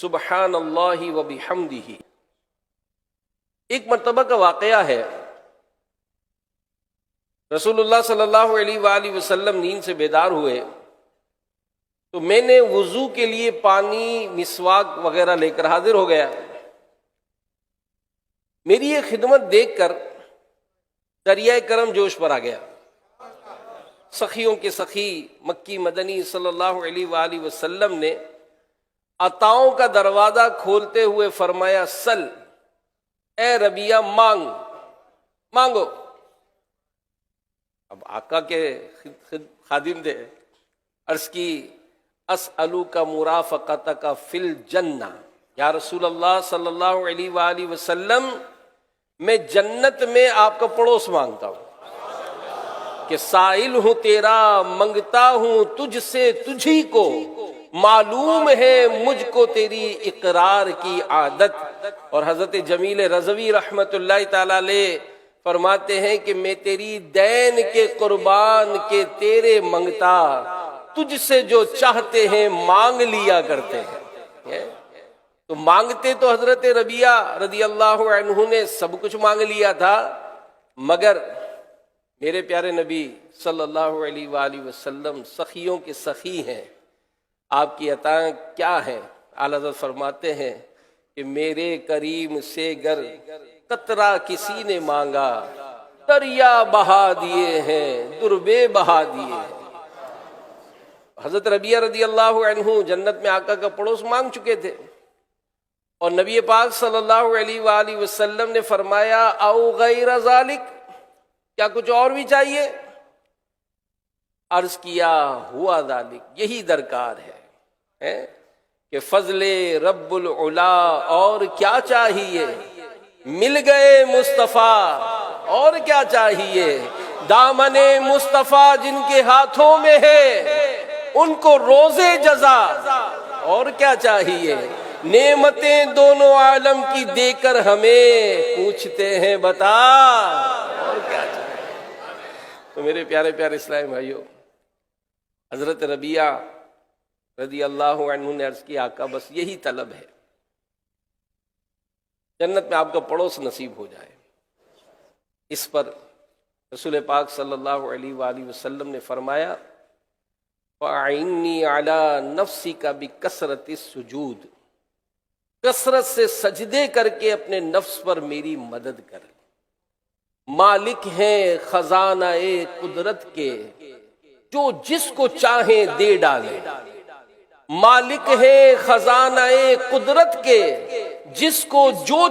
سبحان اللہ و بحمدہ۔ ایک مرتبہ کا واقعہ ہے، رسول اللہ صلی اللہ علیہ وآلہ وسلم نیند سے بیدار ہوئے تو میں نے وضو کے لیے پانی، مسواک وغیرہ لے کر حاضر ہو گیا۔ میری یہ خدمت دیکھ کر دریائے کرم جوش پر آ گیا۔ سخیوں کے سخی مکی مدنی صلی اللہ علیہ وآلہ وسلم نے عطاؤں کا دروازہ کھولتے ہوئے فرمایا، سل اے ربیہ، مانگو۔ اب آقا کے خادم تھے، عرض کی اسألوک مرافقتک فی الجنہ، یا رسول اللہ صلی اللہ علیہ وآلہ وسلم میں جنت میں آپ کا پڑوس مانگتا ہوں، کہ سائل ہوں تیرا، منگتا ہوں تجھ سے تجھی کو، معلوم ہے مجھ کو تیری اقرار کی عادت۔ اور حضرت جمیل رضوی رحمت اللہ تعالی علیہ فرماتے ہیں کہ میں تیری دین کے قربان کے تیرے منگتا، تجھ سے جو چاہتے ہیں مانگ لیا کرتے ہیں۔ تو مانگتے تو حضرت ربیہ رضی اللہ عنہ نے سب کچھ مانگ لیا تھا، مگر میرے پیارے نبی صلی اللہ علیہ وآلہ وسلم سخیوں کے سخی ہیں، آپ کی عطائیں کیا ہیں؟ اعلیٰ حضرت فرماتے ہیں کہ میرے کریم سے گر قطرہ کسی نے مانگا، دریا بہا دیے ہیں، دربے بہا دیے ہیں۔ حضرت ربیہ رضی اللہ عنہ جنت میں آقا کا پڑوس مانگ چکے تھے، اور نبی پاک صلی اللہ علیہ وآلہ وسلم نے فرمایا، او غیر ذالک، کیا کچھ اور بھی چاہیے؟ عرض کیا، ہوا ذالک، یہی درکار ہے کہ فضل رب العلا، اور کیا چاہیے؟ مل گئے مصطفیٰ، اور کیا چاہیے؟ دامن مصطفیٰ جن کے ہاتھوں میں ہے، ان کو روزے جزا، اور کیا چاہیے؟ نعمتیں دونوں عالم کی دے کر ہمیں پوچھتے ہیں بتا، اور کیا چاہیے؟ تو میرے پیارے پیارے اسلامی بھائیوں، حضرت ربیہ رضی اللہ عنہ نے عرض کی، آقا بس یہی طلب ہے، جنت میں آپ کا پڑوس نصیب ہو جائے۔ اس پر رسول پاک صلی اللہ علیہ وآلہ وسلم نے فرمایا، فَأَعِنِّي عَلَى نَفْسِكَ بِكَثْرَةِ السُّجُودِ، کثرت سے سجدے کر کے اپنے نفس پر میری مدد کر۔ مالک ہیں خزانہ قدرت کے، جو جس کو چاہیں دے ڈالے۔ مالک ہیں خزانہ قدرت کے، جس کو جو